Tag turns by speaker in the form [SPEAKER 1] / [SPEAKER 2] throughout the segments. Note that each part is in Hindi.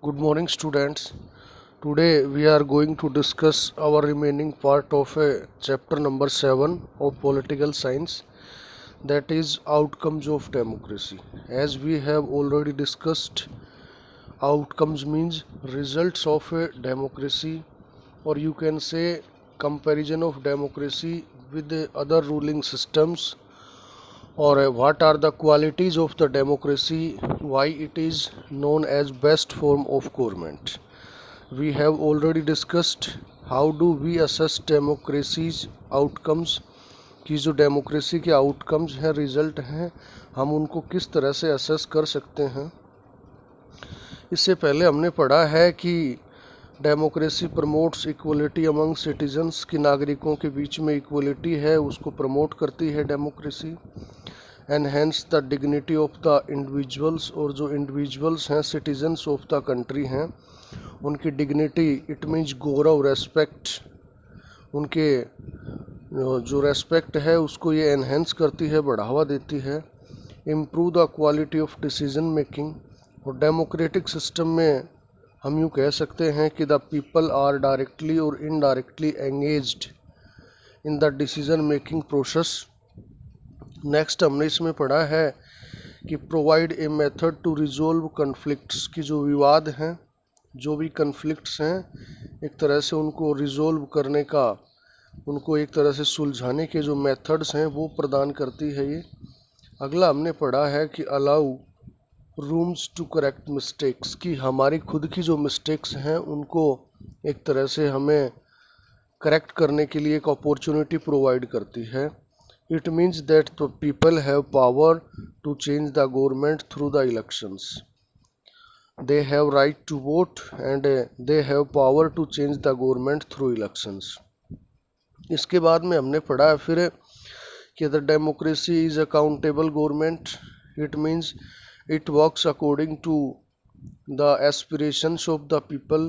[SPEAKER 1] Good morning, students. Today we are going to discuss our remaining part of chapter number 7 of political science, that is outcomes of democracy. As we have already discussed, outcomes means results of a democracy, or you can say comparison of democracy with the other ruling systems, or what are the qualities of the democracy, why it is known as best form of government. We have already discussed how do we assess democracy's outcomes, कि जो डेमोक्रेसी के आउटकम्स हैं, रिजल्ट हैं, हम उनको किस तरह से असेस कर सकते हैं। इससे पहले हमने पढ़ा है कि democracy promotes equality among citizens, की नागरिकों के बीच में इक्वलिटी है उसको प्रमोट करती है democracy. Enhance the dignity of the individuals, और जो इंडिविजुअल्स हैं सिटीजन्स ऑफ द कंट्री हैं उनकी dignity, it means Gaurav, respect, उनके जो रेस्पेक्ट है उसको ये एनहेंस करती है, बढ़ावा देती है। Improve the quality of decision making, और डेमोक्रेटिक सिस्टम में हम यूँ कह सकते हैं कि द पीपल आर डायरेक्टली और indirectly engaged in the decision making process. Next हमने इसमें पढ़ा है कि provide a method to resolve conflicts, की जो विवाद हैं, जो भी कन्फ्लिक्ट्स हैं, एक तरह से उनको रिजोल्व करने का, उनको एक तरह से सुलझाने के जो मेथड्स हैं वो प्रदान करती है ये। अगला हमने पढ़ा है कि allow rooms to correct mistakes, की हमारी खुद की जो मिस्टेक्स हैं उनको एक तरह से हमें करेक्ट करने के लिए एक अपॉर्चुनिटी प्रोवाइड करती है। It means that the people have power to change the government through the elections. They have right to vote and they have power to change the government through elections. इसके बाद में हमने पढ़ा है फिर कि the democracy is accountable government. It means it works according to the aspirations of the people,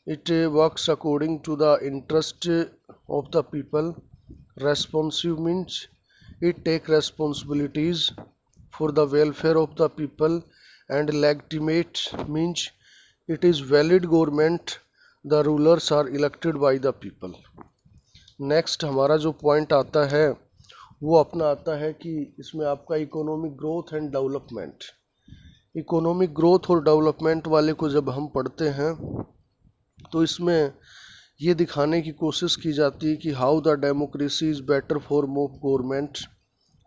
[SPEAKER 1] it works according to the interest of the people. Responsive means it take responsibilities for the welfare of the people, and legitimate means it is valid government, the rulers are elected by the people. Next हमारा जो पॉइंट आता है वो अपना आता है कि इसमें आपका economic growth and development. Economic growth और डेवलपमेंट वाले को जब हम पढ़ते हैं तो इसमें ये दिखाने की कोशिश की जाती है कि how the democracy is better form of government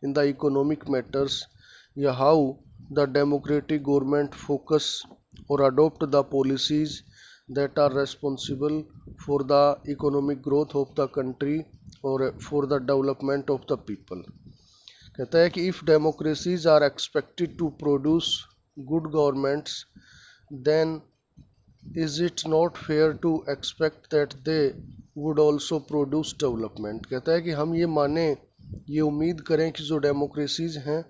[SPEAKER 1] in the economic matters, या how the democratic government focus और adopt the policies that are responsible for the economic growth of the country और for the development of the people. कहता है कि if democracies are expected to produce good governments, then is it not fair to expect that they would also produce development. कहता है कि हम ये माने, ये उम्मीद करें कि जो डेमोक्रेसीज हैं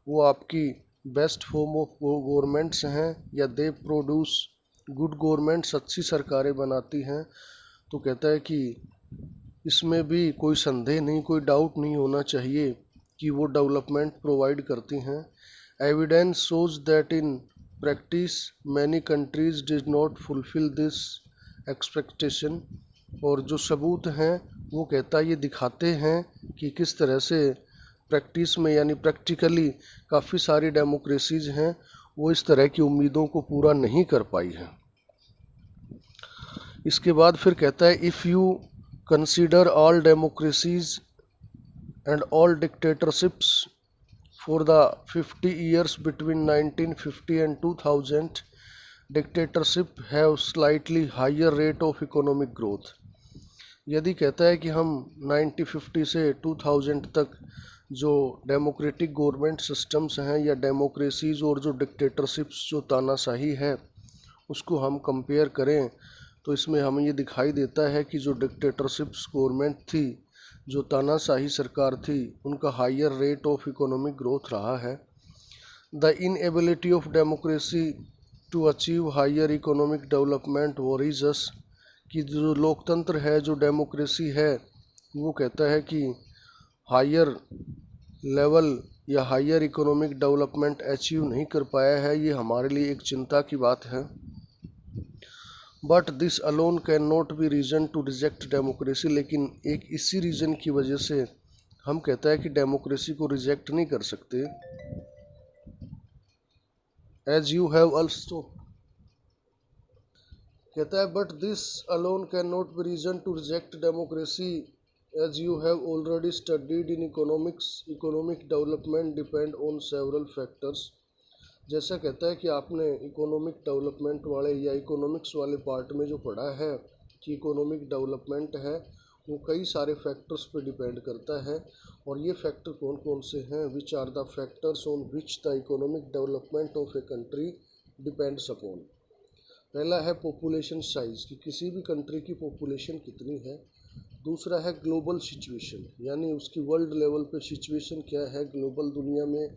[SPEAKER 1] वो आपकी बेस्ट फॉर्म ऑफ गवर्नमेंट्स हैं, या दे प्रोड्यूस गुड गवर्नमेंट्स, अच्छी सरकारें बनाती हैं। तो कहता है कि इसमें भी कोई संदेह नहीं, कोई डाउट नहीं होना चाहिए कि वो डेवलपमेंट प्रोवाइड करती हैं। Evidence shows that in practice many countries did not fulfil this expectation, और जो सबूत हैं वो कहता है ये दिखाते हैं कि किस तरह से प्रैक्टिस में यानी प्रैक्टिकली काफ़ी सारी डेमोक्रेसीज हैं वो इस तरह की उम्मीदों को पूरा नहीं कर पाई हैं। इसके बाद फिर कहता है if you consider all democracies and all dictatorships for the 50 years between 1950 and 2000, dictatorship have slightly higher rate of economic growth। यदि कहता है कि हम 1950 से 2000 तक जो डेमोक्रेटिक गवर्नमेंट सिस्टम्स हैं या डेमोक्रेसीज और जो डिक्टेटरशिप्स जो तानाशाही है उसको हम कंपेयर करें तो इसमें हमें ये दिखाई देता है कि जो डिक्टेटरशिप्स गवर्नमेंट थी, जो तानाशाही सरकार थी, उनका higher rate of economic growth रहा है। The inability of democracy to achieve higher economic development worries us, कि जो लोकतंत्र है, जो डेमोक्रेसी है, वो कहता है कि हायर लेवल या हायर इकोनॉमिक डेवलपमेंट अचीव नहीं कर पाया है, ये हमारे लिए एक चिंता की बात है। But this alone can not be reason to reject democracy, लेकिन एक इसी रीजन की वजह से हम कहते हैं कि डेमोक्रेसी को रिजेक्ट नहीं कर सकते। एज यू हैव ऑल्सो, कहता है but this alone can not be reason to reject democracy as you have already studied in economics, economic development depend on several factors. जैसा कहता है कि आपने इकोनॉमिक डेवलपमेंट वाले या इकोनॉमिक्स वाले पार्ट में जो पढ़ा है कि इकोनॉमिक डेवलपमेंट है वो कई सारे फैक्टर्स पे डिपेंड करता है। और ये फैक्टर कौन कौन से हैं? Which are the factors on which the economic development of a country depends upon. पहला है पॉपुलेशन साइज़, कि किसी भी कंट्री की पॉपुलेशन कितनी है। दूसरा है ग्लोबल सिचुएशन, यानी उसकी वर्ल्ड लेवल पे सिचुएशन क्या है ग्लोबल दुनिया में,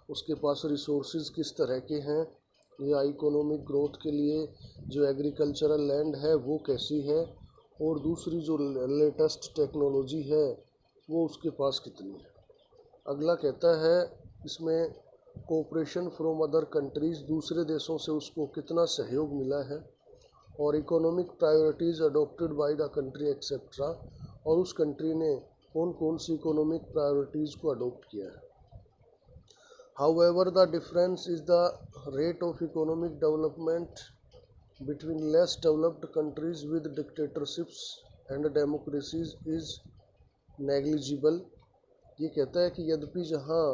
[SPEAKER 1] उसके पास रिसोर्सेज किस तरह के हैं, या इकोनॉमिक ग्रोथ के लिए जो एग्रीकल्चरल लैंड है वो कैसी है, और दूसरी जो लेटेस्ट टेक्नोलॉजी है वो उसके पास कितनी है। अगला कहता है इसमें कोऑपरेशन फ्रॉम अदर कंट्रीज़, दूसरे देशों से उसको कितना सहयोग मिला है, और economic priorities adopted by the country etcetera, और उस कंट्री ने कौन कौन सी इकोनॉमिक प्रायोरिटीज़ को अडोप्ट किया है। However, the difference is the rate of economic development between less developed countries with dictatorships and democracies is negligible। ये कहता है कि यद्यपि जहाँ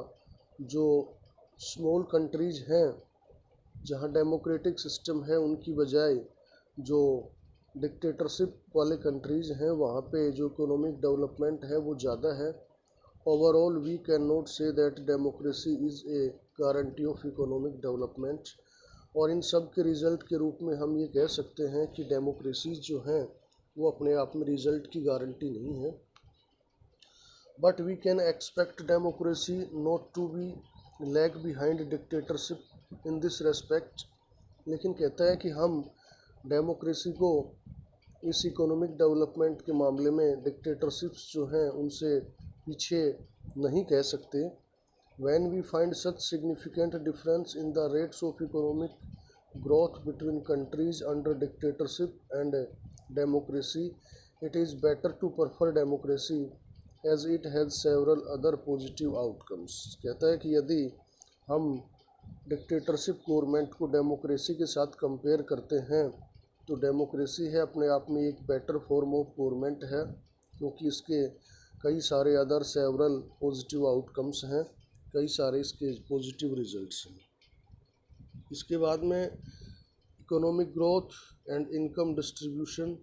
[SPEAKER 1] जो स्मॉल कंट्रीज हैं, जहाँ डेमोक्रेटिक सिस्टम है, उनकी बजाय जो डिक्टेटरशिप वाले कंट्रीज़ हैं वहाँ पे जो इकोनॉमिक डेवलपमेंट है वो ज़्यादा है। Overall we can not say that democracy is a guarantee of economic development. और इन सब के रिज़ल्ट के रूप में हम ये कह सकते हैं कि डेमोक्रेसीज जो हैं वो अपने आप में रिज़ल्ट की गारंटी नहीं है। But we can expect democracy not to be lag behind dictatorship in this respect. लेकिन कहता है कि हम डेमोक्रेसी को इस इकोनॉमिक डेवलपमेंट के मामले में डिक्टेटरशिप्स जो हैं उनसे पीछे नहीं कह सकते। When we find such significant difference in the rates of economic growth between countries under dictatorship and democracy, it is better to prefer democracy as it has several other positive outcomes। कहता है कि यदि हम डिक्टेटरशिप गवर्नमेंट को डेमोक्रेसी के साथ कंपेयर करते हैं तो डेमोक्रेसी है अपने आप में एक बेटर फॉर्म ऑफ गवर्नमेंट है, क्योंकि इसके कई सारे अदर सेवरल पॉजिटिव आउटकम्स हैं, कई सारे इसके पॉजिटिव रिजल्ट्स हैं। इसके बाद में economic growth and income distribution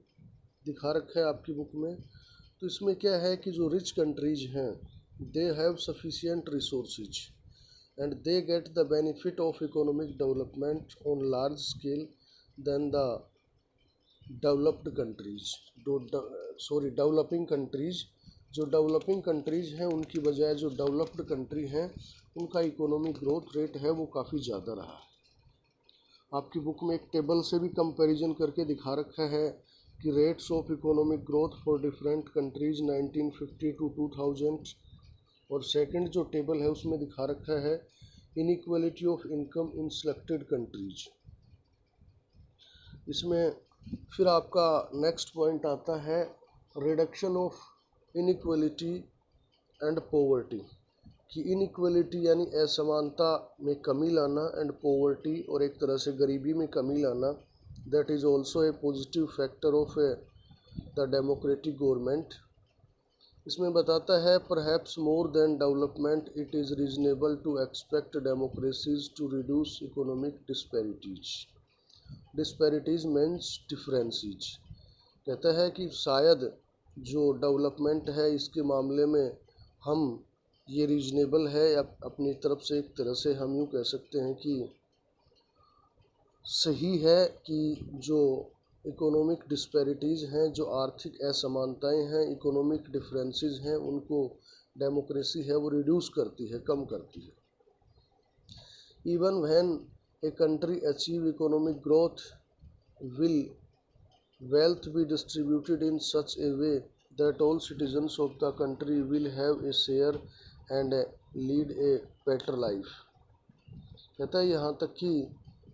[SPEAKER 1] दिखा रखा है आपकी बुक में। तो इसमें क्या है कि जो रिच कंट्रीज हैं they have sufficient resources and they get the benefit of economic development on large scale then the developed countries, developing countries. जो डेवलपिंग कंट्रीज़ हैं उनकी बजाय जो डेवलप्ड कंट्री हैं उनका इकोनॉमिक ग्रोथ रेट है वो काफ़ी ज़्यादा रहा है। आपकी बुक में एक टेबल से भी कंपैरिजन करके दिखा रखा है कि rates of economic growth for different countries 1950 to 2000, और सेकंड जो टेबल है उसमें दिखा रखा है inequality of income in selected countries. इसमें फिर आपका नेक्स्ट पॉइंट आता है reduction of inequality and poverty, कि इनइक्वालिटी यानी असमानता में कमी लाना एंड पॉवर्टी और एक तरह से गरीबी में कमी लाना, that is also a positive factor of the democratic government. इसमें बताता है perhaps more than development it is reasonable to expect democracies to reduce economic disparities means differences. कहता है कि शायद जो डेवलपमेंट है इसके मामले में हम ये रीजनेबल है, या अपनी तरफ से एक तरह से हम यूँ कह सकते हैं कि सही है कि जो इकोनॉमिक डिस्पैरिटीज़ हैं, जो आर्थिक असमानताएं हैं, इकोनॉमिक डिफरेंसेस हैं, उनको डेमोक्रेसी है वो रिड्यूस करती है, कम करती है। Even when a country achieve economic growth will wealth be distributed in such a way that all citizens of the country will have a share and lead a better life। कहता है यहाँ तक कि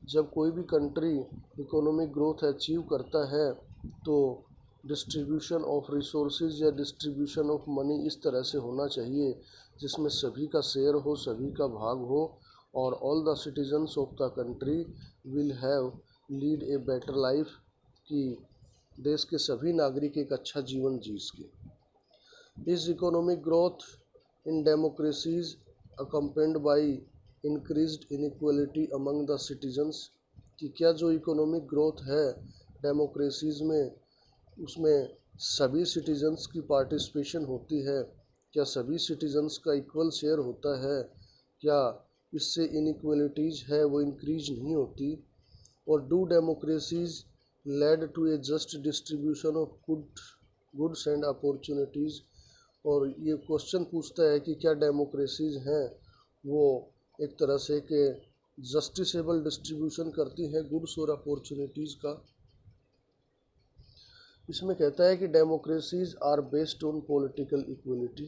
[SPEAKER 1] जब कोई भी कंट्री इकोनॉमिक ग्रोथ अचीव करता है तो डिस्ट्रीब्यूशन ऑफ रिसोर्सेज या डिस्ट्रीब्यूशन ऑफ मनी इस तरह से होना चाहिए जिसमें सभी का शेयर हो, सभी का भाग हो, और all the citizens of the country will have lead a better life, कि देश के सभी नागरिक एक अच्छा जीवन जी सके। इस economic growth in democracies accompanied by increased inequality among the citizens, कि क्या जो इकोनॉमिक ग्रोथ है डेमोक्रेसीज में उसमें सभी सिटीजन्स की पार्टिसिपेशन होती है, क्या सभी सिटीजन्स का इक्वल शेयर होता है, क्या इससे इनइक्वलिटीज़ है वो इंक्रीज नहीं होती, और do democracies led to a just distribution of goods and opportunities. और ये क्वेश्चन पूछता है कि क्या डेमोक्रेसीज हैं वो एक तरह से कि जस्टिसेबल डिस्ट्रीब्यूशन करती हैं गुड्स और अपॉर्चुनिटीज़ का। इसमें कहता है कि democracies are based on political equality,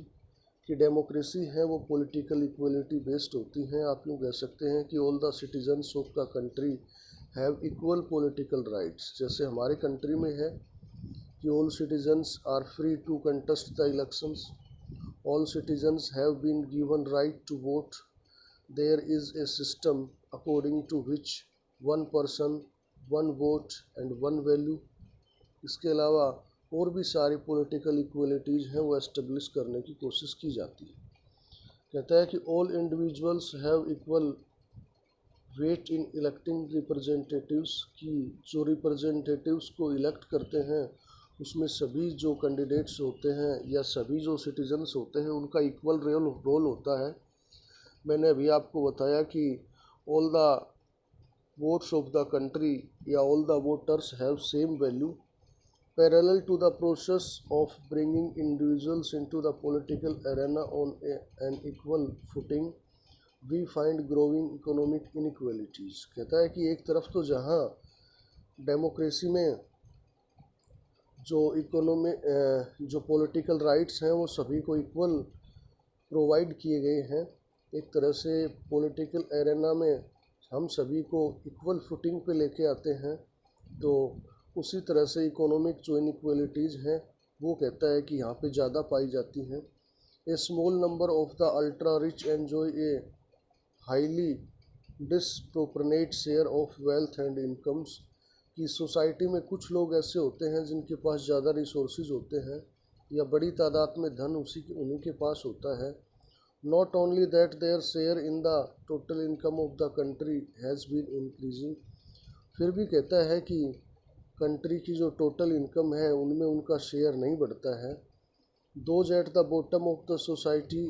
[SPEAKER 1] कि डेमोक्रेसी है वो पॉलिटिकल इक्वलिटी बेस्ड होती हैं। आप यूँ कह सकते हैं कि all the citizens of the country have equal political rights, जैसे हमारे कंट्री में है कि all citizens are free to contest the elections, all citizens have been given right to vote, there is a system according to which one person one vote and one value. इसके अलावा और भी सारी पॉलिटिकल इक्वलिटीज़ हैं वो एस्टेब्लिश करने की कोशिश की जाती है। कहता है कि all individuals have equal weight in electing representatives, की जो रिप्रेजेंटेटिव्स को इलेक्ट करते हैं उसमें सभी जो कैंडिडेट्स होते हैं या सभी जो सिटीजन्स होते हैं उनका इक्वल रोल होता है। मैंने अभी आपको बताया कि all the votes of the country या all the voters have same value. Parallel to the process of bringing individuals into the political arena on an equal footing, we find growing economic inequalities। कहता है कि एक तरफ तो जहाँ डेमोक्रेसी में जो पॉलिटिकल राइट्स हैं वो सभी को इक्वल प्रोवाइड किए गए हैं, एक तरह से पॉलिटिकल एरेना में हम सभी को इक्वल फुटिंग पे लेके आते हैं, तो उसी तरह से इकोनॉमिक जो इनइक्वलिटीज़ हैं वो कहता है कि यहाँ पे ज़्यादा पाई जाती हैं। A small number of the ultra rich enjoy a highly disproportionate share of wealth and incomes, कि सोसाइटी में कुछ लोग ऐसे होते हैं जिनके पास ज़्यादा रिसोर्सेज होते हैं या बड़ी तादाद में धन उन्हीं के पास होता है। Not only that their share in the total income of the country has been increasing, फिर भी कहता है कि कंट्री की जो टोटल इनकम है उनमें उनका शेयर नहीं बढ़ता है। Those at the bottom of the society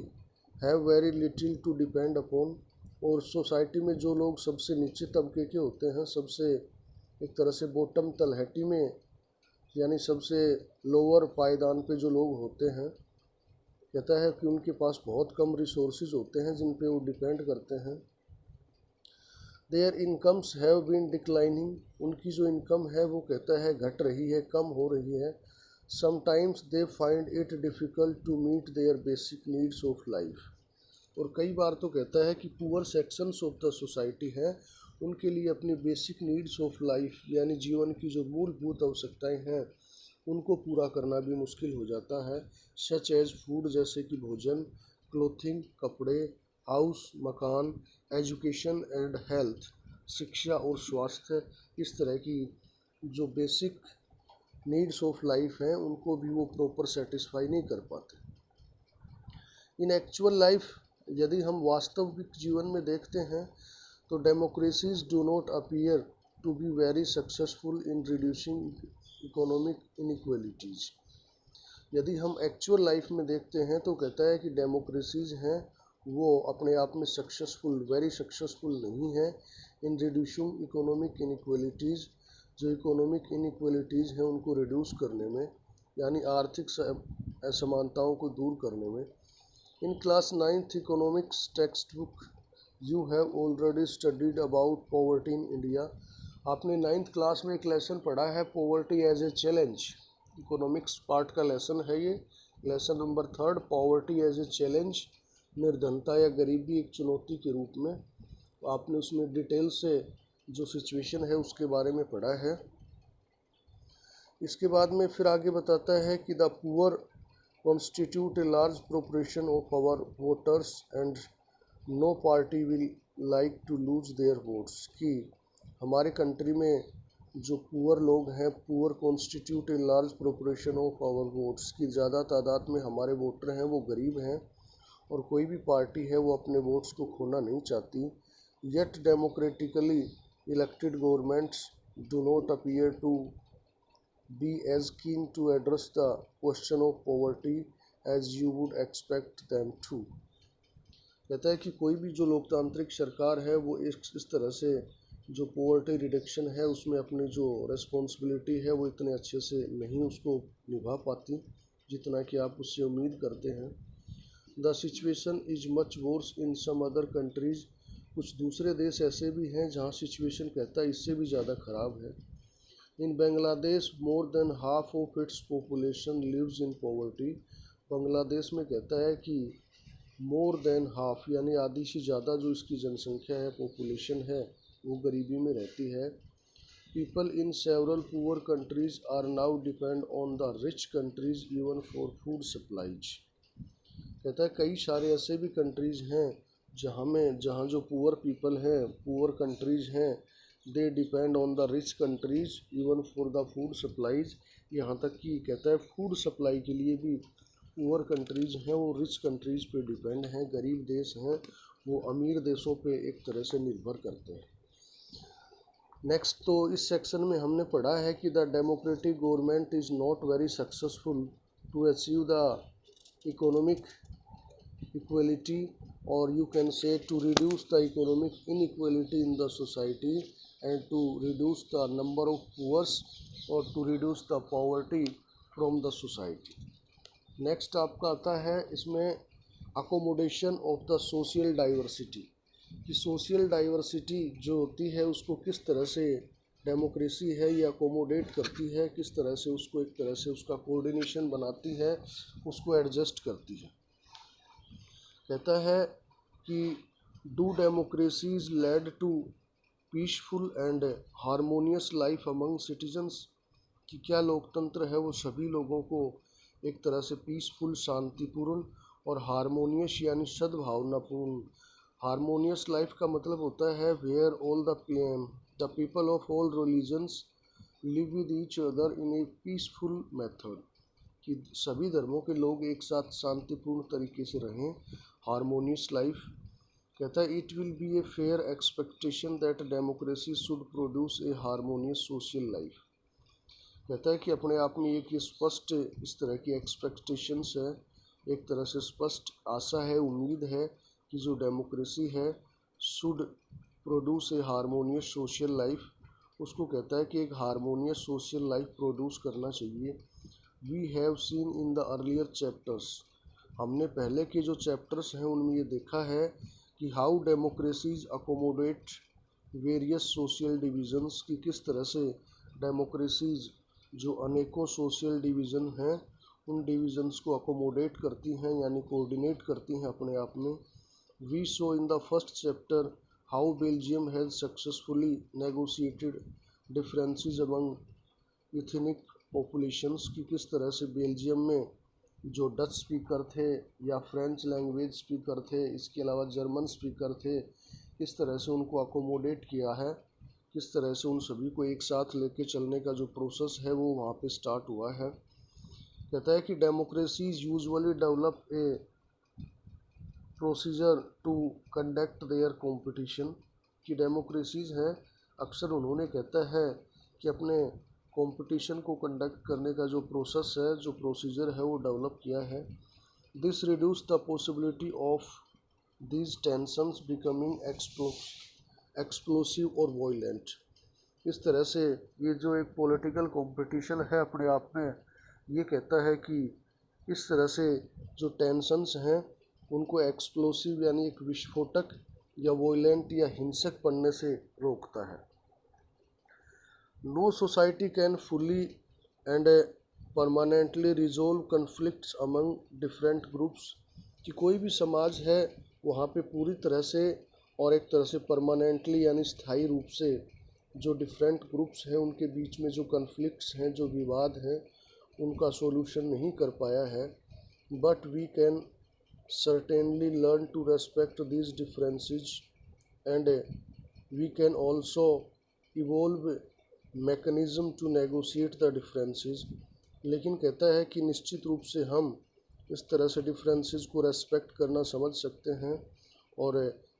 [SPEAKER 1] have very little to depend upon, और सोसाइटी में जो लोग सबसे नीचे तबके के होते हैं, सबसे एक तरह से बॉटम तलहटी में यानी सबसे लोअर पायदान पे जो लोग होते हैं, कहता है कि उनके पास बहुत कम रिसोर्सेज होते हैं जिन पे वो डिपेंड करते हैं। Their incomes have been declining, उनकी जो इनकम है वो कहता है घट रही है, कम हो रही है। Sometimes they find it difficult to meet their basic needs of life, और कई बार तो कहता है कि poor sections of the society हैं उनके लिए अपनी बेसिक नीड्स ऑफ लाइफ यानी जीवन की जो मूलभूत आवश्यकताएं हैं उनको पूरा करना भी मुश्किल हो जाता है। सच एज फूड, जैसे कि भोजन, क्लोथिंग कपड़े, हाउस मकान, एजुकेशन एंड हेल्थ शिक्षा और स्वास्थ्य, इस तरह की जो बेसिक नीड्स ऑफ लाइफ हैं उनको भी वो प्रॉपर सेटिस्फाई नहीं कर पाते। इन एक्चुअल लाइफ, यदि हम वास्तविक जीवन में देखते हैं तो democracies do not appear to be very successful in reducing economic inequalities. यदि हम एक्चुअल लाइफ में देखते हैं तो कहता है कि डेमोक्रेसीज हैं वो अपने आप में वेरी सक्सेसफुल नहीं है इन रिड्यूसिंग इकोनॉमिक इनइक्वलिटीज़, जो इकोनॉमिक इनइक्वलिटीज़ हैं उनको रिड्यूस करने में यानी आर्थिक असमानताओं को दूर करने में। In class 9th economics text book you have already studied about poverty in India. आपने 9th क्लास में एक लेसन पढ़ा है poverty as a challenge, economics part का लेसन है ये, lesson number 3, poverty as a challenge, निर्धनता या गरीबी एक चुनौती के रूप में। आपने उसमें डिटेल से जो सिचुएशन है उसके बारे में पढ़ा है। इसके बाद में फिर आगे बताता है कि the poor constitute a large proportion of our voters and no party will like to lose their votes, कि हमारे कंट्री में जो पुअर लोग हैं, poor constitute a large proportion of our votes, की ज़्यादा तादाद में हमारे वोटर हैं वो गरीब हैं और कोई भी पार्टी है वो अपने वोट्स को खोना नहीं चाहती। Yet democratically elected governments do not appear to be as keen to address the question of poverty as you would expect them to। कहता है कि कोई भी जो लोकतांत्रिक सरकार है वो इस तरह से जो पॉवर्टी रिडक्शन है उसमें अपनी जो रिस्पॉन्सिबिलिटी है वो इतने अच्छे से नहीं उसको निभा पाती जितना कि आप उससे उम्मीद करते हैं। The situation is much worse in some other countries, कुछ दूसरे देश ऐसे भी हैं जहाँ सिचुएशन कहता है इससे भी ज़्यादा ख़राब है। In Bangladesh more than half of its population lives in poverty, Bangladesh में कहता है कि मोर देन हाफ यानी आधी से ज़्यादा जो इसकी जनसंख्या है, पॉपुलेशन है, वो गरीबी में रहती है। People in several poor countries are now depend on the rich countries even for food supplies. कहता है कई सारे ऐसे भी कंट्रीज़ हैं जहाँ जो पुअर पीपल हैं, पुअर कंट्रीज़ हैं, they depend on the rich countries even for the food supplies, यहाँ तक कि कहता है फूड सप्लाई के लिए भी पुअर कंट्रीज हैं वो रिच कंट्रीज पे डिपेंड हैं, गरीब देश हैं वो अमीर देशों पे एक तरह से निर्भर करते हैं। नेक्स्ट तो इस सेक्शन में हमने पढ़ा है कि the democratic government is not very successful to achieve the economic equality, और you can say to reduce the economic inequality in the society and to reduce the number of poor or to reduce the poverty from the society। Next आपका आता है इसमें accommodation of the social diversity, कि सोशल डाइवर्सिटी जो होती है उसको किस तरह से डेमोक्रेसी है ये अकोमोडेट करती है, किस तरह से उसको एक तरह से उसका कोऑर्डिनेशन बनाती है, उसको एडजस्ट करती है। कहता है कि do democracies led to peaceful and harmonious life among citizens, कि क्या लोकतंत्र है वो सभी लोगों को एक तरह से पीसफुल, शांतिपूर्ण और हारमोनियस यानी सद्भावनापूर्ण, हारमोनियस लाइफ का मतलब होता है where all the people of all religions live with each other in a peaceful method, कि सभी धर्मों के लोग एक साथ शांतिपूर्ण तरीके से रहें, हारमोनियस लाइफ। कहता है it will be a fair expectation that democracy should produce a harmonious social life. कहता है कि अपने आप में एक ये स्पष्ट इस तरह की एक्सपेक्टेशंस है, एक तरह से स्पष्ट आशा है, उम्मीद है कि जो डेमोक्रेसी है should produce a harmonious social life, उसको कहता है कि एक हारमोनियस सोशल लाइफ प्रोड्यूस करना चाहिए। We have seen in the earlier chapters, हमने पहले के जो चैप्टर्स हैं उनमें ये देखा है कि how democracies accommodate various social divisions, की किस तरह से डेमोक्रेसीज जो अनेकों सोशल डिवीज़न हैं उन डिविजन्स को अकोमोडेट करती हैं यानी कोऑर्डिनेट करती हैं अपने आप में। We saw in the first chapter how Belgium has successfully negotiated differences among ethnic populations, की किस तरह से बेल्जियम में जो डच स्पीकर थे या फ्रेंच लैंग्वेज स्पीकर थे, इसके अलावा जर्मन स्पीकर थे, किस तरह से उनको अकोमोडेट किया है, किस तरह से उन सभी को एक साथ लेके चलने का जो प्रोसेस है वो वहाँ पे स्टार्ट हुआ है। कहता है कि democracies usually develop a procedure to conduct their competition, कि डेमोक्रेसीज हैं अक्सर उन्होंने कहता है कि अपने कंपटीशन को कंडक्ट करने का जो प्रोसेस है, जो प्रोसीजर है वो डेवलप किया है। This reduce the possibility of these tensions becoming explosive और वॉयलेंट। इस तरह से ये जो एक पॉलिटिकल कंपटीशन है अपने आप में ये कहता है कि इस तरह से जो टेंशंस हैं उनको एक्सप्लोसिव यानी एक विस्फोटक या वॉयलेंट या हिंसक बनने से रोकता है। No society can fully and permanently resolve conflicts among different groups, कि कोई भी समाज है वहाँ पे पूरी तरह से और एक तरह से परमानेंटली यानी स्थायी रूप से जो डिफरेंट ग्रुप्स हैं उनके बीच में जो कन्फ्लिक्ट्स हैं, जो विवाद हैं, उनका सॉल्यूशन नहीं कर पाया है, but we can certainly learn to respect these differences and we can also evolve mechanism to negotiate the differences। लेकिन कहता है कि निश्चित रूप से हम इस तरह से डिफरेंसेस को रेस्पेक्ट करना समझ सकते हैं और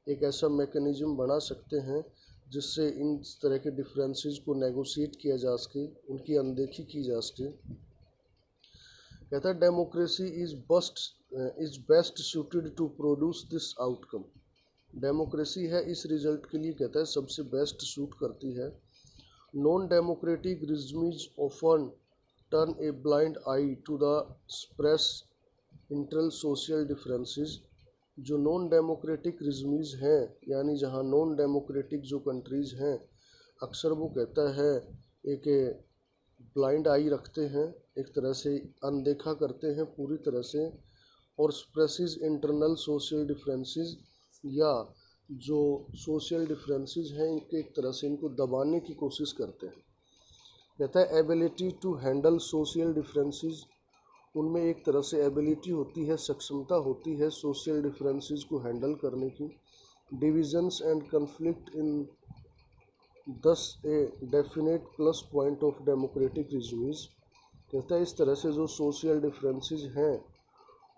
[SPEAKER 1] एक ऐसा मैकेनिज्म बना सकते हैं जिससे इन तरह के डिफरेंसेस को नेगोशिएट किया जा सके, उनकी अनदेखी की जा सके। कहता है democracy is best suited to produce this outcome. Democracy है इस रिजल्ट के लिए कहता है सबसे बेस्ट सूट करती है। Non democratic regimes often turn a blind eye to the suppressed internal social differences. जो नॉन डेमोक्रेटिक रिजमीज हैं, यानी जहाँ नॉन डेमोक्रेटिक जो कंट्रीज़ हैं, अक्सर वो कहता है एक ब्लाइंड आई रखते हैं, एक तरह से अनदेखा करते हैं पूरी तरह से, और स्प्रेसिस इंटरनल सोशल डिफरेंसेस, या जो सोशल डिफरेंसेस हैं इनके एक तरह से इनको दबाने की कोशिश करते हैं। कहता है ability to handle social differences, उनमें एक तरह से एबिलिटी होती है, सक्षमता होती है सोशल डिफरेंसेस को हैंडल करने की। Divisions and conflict in this a definite plus point of democratic regimes. कहता है इस तरह से जो सोशल डिफरेंसेस हैं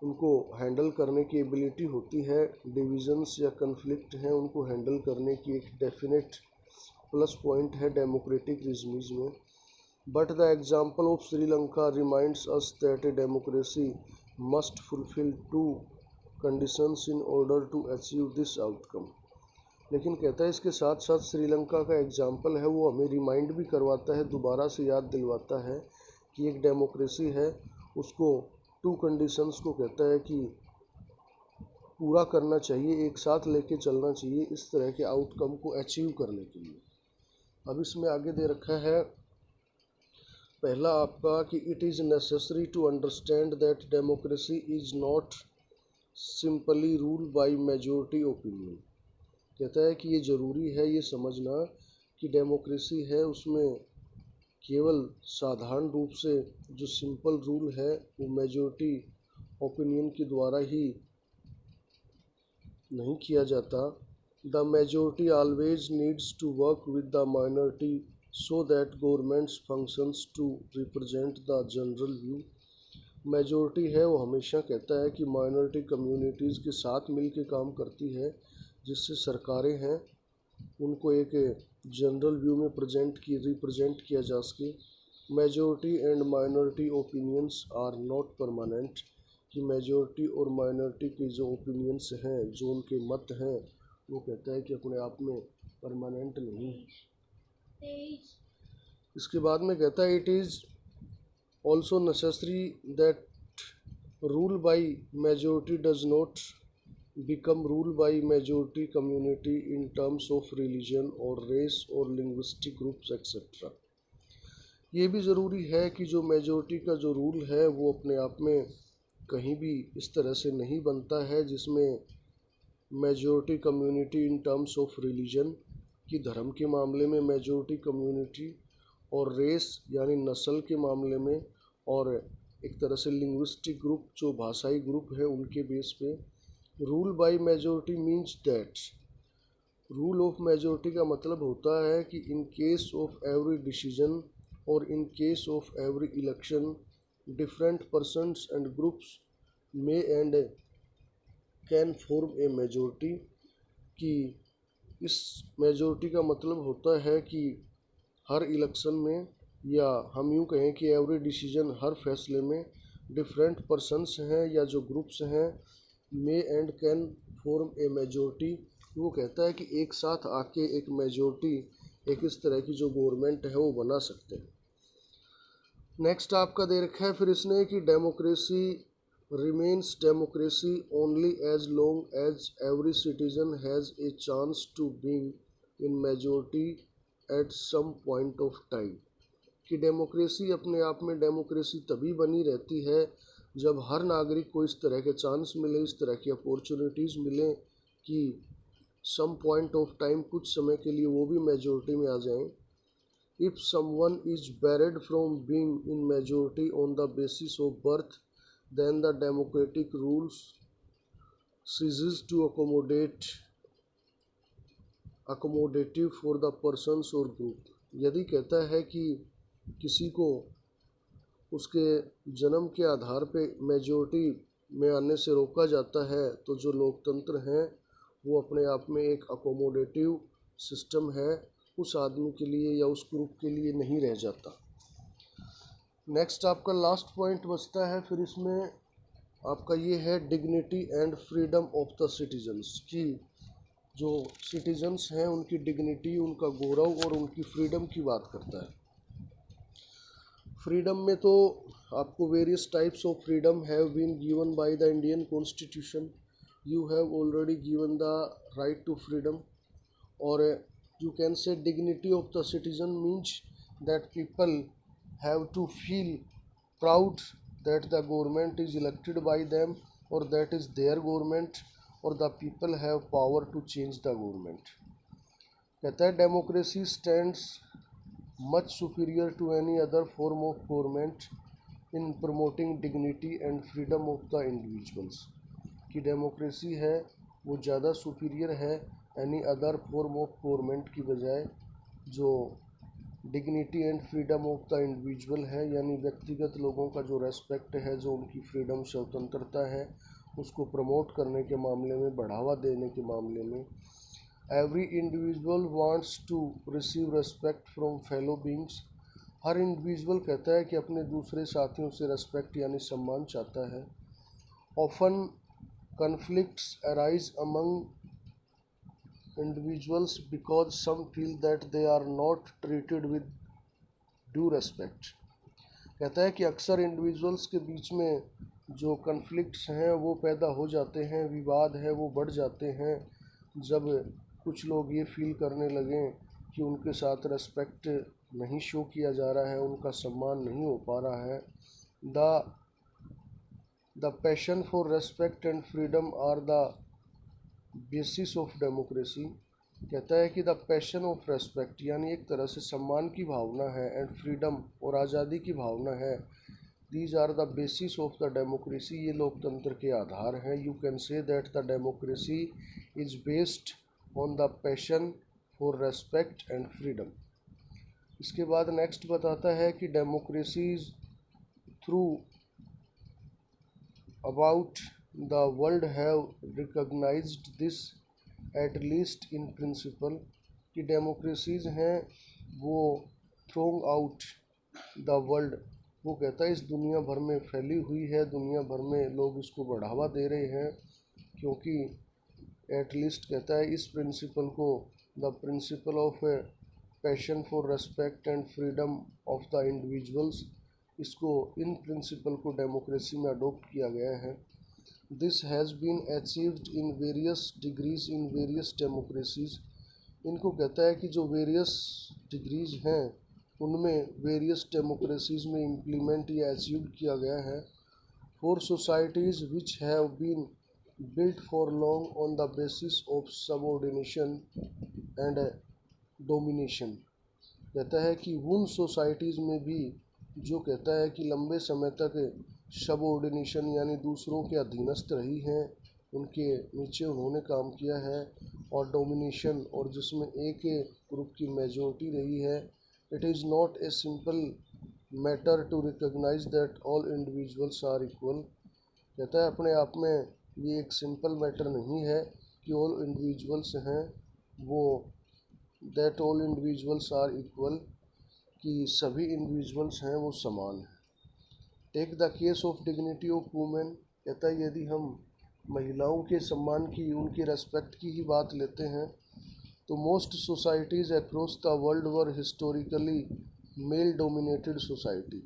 [SPEAKER 1] उनको हैंडल करने की एबिलिटी होती है, डिविजन्स या कन्फ्लिक्ट हैं उनको हैंडल करने की एक डेफिनेट प्लस पॉइंट है डेमोक्रेटिक रिजमीज में। But the example of Sri Lanka reminds us that a democracy must fulfil two conditions in order to achieve this outcome. लेकिन कहता है इसके साथ साथ श्रीलंका का एग्जाम्पल है वो हमें रिमाइंड भी करवाता है, दोबारा से याद दिलवाता है कि एक डेमोक्रेसी है उसको टू कंडीशंस को कहता है कि पूरा करना चाहिए, एक साथ लेके चलना चाहिए इस तरह के आउटकम को अचीव करने के लिए। अब इसमें आगे दे रखा है पहला आपका कि it is necessary to understand that democracy is not simply rule by majority opinion. कहता है कि ये ज़रूरी है ये समझना कि डेमोक्रेसी है उसमें केवल साधारण रूप से जो सिंपल रूल है वो मेजॉरिटी ओपिनियन के द्वारा ही नहीं किया जाता। The majority always needs to work with the minority so that governments functions to represent the general view. Majority है वो हमेशा कहता है कि माइनॉरिटी कम्युनिटीज़ के साथ मिल के काम करती है, जिससे सरकारें हैं उनको एक जनरल व्यू में रिप्रेजेंट किया जा सके। Majority and minority opinions are not permanent, कि मेजॉरिटी और माइनॉरिटी के जो ओपिनियंस हैं, जो उनके मत हैं, वो कहता है कि अपने आप में परमानेंट नहीं है। इसके बाद में कहता है it is also necessary that rule by majority does not become rule by majority community in terms of religion or race or linguistic groups etc। ये भी ज़रूरी है कि जो मेजॉरिटी का जो रूल है वो अपने आप में कहीं भी इस तरह से नहीं बनता है जिसमें majority community in terms of religion कि धर्म के मामले में मेजॉरिटी कम्युनिटी, और रेस यानी नस्ल के मामले में, और एक तरह से लिंग्विस्टिक ग्रुप जो भाषाई ग्रुप है उनके बेस पे। Rule by majority means that, rule of majority का मतलब होता है कि in case of every decision और in case of every election different persons and groups may and can form a majority. कि इस मेजॉरिटी का मतलब होता है कि हर इलेक्शन में, या हम यूँ कहें कि एवरी डिसीजन हर फैसले में डिफरेंट पर्सन्स हैं या जो ग्रुप्स हैं may and can form a majority. वो कहता है कि एक साथ आके एक मेजॉरिटी, एक इस तरह की जो गवर्नमेंट है वो बना सकते हैं। नेक्स्ट आपका दे रखा है फिर इसने कि democracy remains democracy only as long as every citizen has a chance to being in majority at some point of time. कि डेमोक्रेसी अपने आप में डेमोक्रेसी तभी बनी रहती है जब हर नागरिक को इस तरह के चांस मिले, इस तरह की अपॉर्चुनिटीज़ मिलें कि सम पॉइंट ऑफ टाइम, कुछ समय के लिए वो भी मेजॉरिटी में आ जाएं। If someone is barred from being in majority on the basis of birth, then the democratic rules ceases to accommodative for the persons or group। यदि कहता है कि किसी को उसके जन्म के आधार पे मेजोरिटी में आने से रोका जाता है, तो जो लोकतंत्र हैं वो अपने आप में एक अकोमोडेटिव सिस्टम है, उस आदमी के लिए या उस ग्रुप के लिए नहीं रह जाता। नेक्स्ट आपका लास्ट पॉइंट बचता है, फिर इसमें आपका ये है dignity and freedom of the citizens, कि जो सिटीजन्स हैं उनकी डिग्निटी, उनका गौरव और उनकी फ्रीडम की बात करता है। फ्रीडम में तो आपको various types of freedom have been given by the Indian constitution. You have already given the right to freedom, और you can say dignity of the citizen means that people have to feel proud that the government is elected by them, or that is their government, or the people have power to change the government। कहता है democracy stands much superior to any other form of government in promoting dignity and freedom of the individuals, कि डेमोक्रेसी है वो ज़्यादा सुपीरियर है any other form of government की बजाय, जो dignity and freedom of the individual है, यानी व्यक्तिगत लोगों का जो रेस्पेक्ट है, जो उनकी फ्रीडम स्वतंत्रता है, उसको प्रमोट करने के मामले में, बढ़ावा देने के मामले में। Every individual wants to receive respect from fellow beings, हर इंडिविजुअल कहता है कि अपने दूसरे साथियों से रेस्पेक्ट यानी सम्मान चाहता है। Often conflicts arise among individuals because some feel that they are not treated with due respect। कहता है कि अक्सर इंडिविजुअल्स के बीच में जो कन्फ्लिक्ट्स हैं वो पैदा हो जाते हैं, विवाद है वो बढ़ जाते हैं, जब कुछ लोग ये फील करने लगें कि उनके साथ रेस्पेक्ट नहीं शो किया जा रहा है, उनका सम्मान नहीं हो पा रहा है। The passion for respect and freedom are the basis of democracy. कहता है कि द पैशन ऑफ रेस्पेक्ट यानी एक तरह से सम्मान की भावना है, एंड फ्रीडम और आज़ादी की भावना है, these are the basis of the democracy, ये लोकतंत्र के आधार हैं। You can say that the democracy is based on the passion for respect and freedom. इसके बाद नेक्स्ट बताता है कि democracies through about the world have recognized this at least in principle, कि डेमोक्रेसीज हैं वो थ्रोंग आउट द वर्ल्ड, वो कहता है इस दुनिया भर में फैली हुई है, दुनिया भर में लोग इसको बढ़ावा दे रहे हैं, क्योंकि एटलीस्ट कहता है इस प्रिंसिपल को, the principle of passion for respect and freedom of the individuals, इसको इन प्रिंसिपल को डेमोक्रेसी में अडोप्ट किया गया है। This has been achieved in various degrees in various democracies। इनको कहता है कि जो वेरियस डिग्रीज हैं उनमें वेरियस डेमोक्रेसीज में इम्प्लीमेंट या अचीव किया गया है। For societies which have been built for long on the basis of subordination and domination. कहता है कि उन सोसाइटीज़ में भी जो कहता है कि लंबे समय तक सबऑर्डिनेशन यानी दूसरों के अधीनस्थ रही हैं, उनके नीचे उन्होंने काम किया है, और डोमिनेशन और जिसमें एक ग्रुप की मेजॉरिटी रही है। It is not a simple matter to recognise that all individuals are equal. कहता है अपने आप में ये एक सिंपल मैटर नहीं है कि ऑल इंडिविजुअल्स हैं वो, that all individuals are equal, कि सभी इंडिविजुअल्स हैं वो समान हैं। Take the case of dignity of women. कहता है यदि हम महिलाओं के सम्मान की, उनकी रेस्पेक्ट की ही बात लेते हैं, तो most societies across the world were historically male dominated society.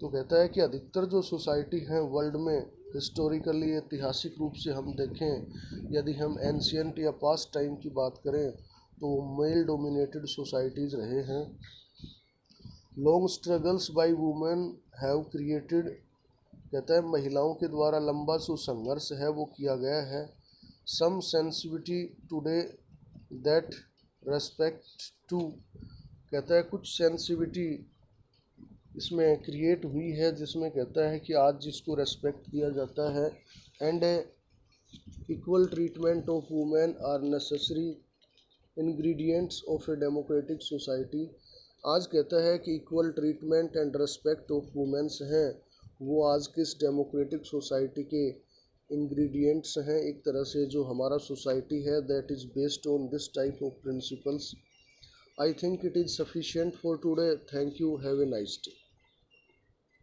[SPEAKER 1] तो कहता है कि अधिकतर जो सोसाइटी हैं वर्ल्ड में हिस्टोरिकली, ऐतिहासिक रूप से हम देखें, यदि हम एंशियंट या पास्ट टाइम की बात करें, तो मेल डोमिनेटेड सोसाइटीज़ रहे हैं। Long struggles by women have created. कहता है महिलाओं के द्वारा लंबा जो संघर्ष है वो किया गया है। Some sensitivity today that respect to कहता है कुछ सेंसिटिविटी इसमें क्रिएट हुई है, जिसमें कहता है कि आज जिसको रेस्पेक्ट दिया जाता है and equal treatment of women are necessary ingredients of a democratic society. आज कहता है कि equal treatment and respect of womens हैं, वो आज किस डेमोक्रेटिक सोसाइटी के इंग्रेडिएंट्स हैं। एक तरह से जो हमारा सोसाइटी है that is based on this type of principles. I think it is sufficient for today. Thank you. Have a nice day.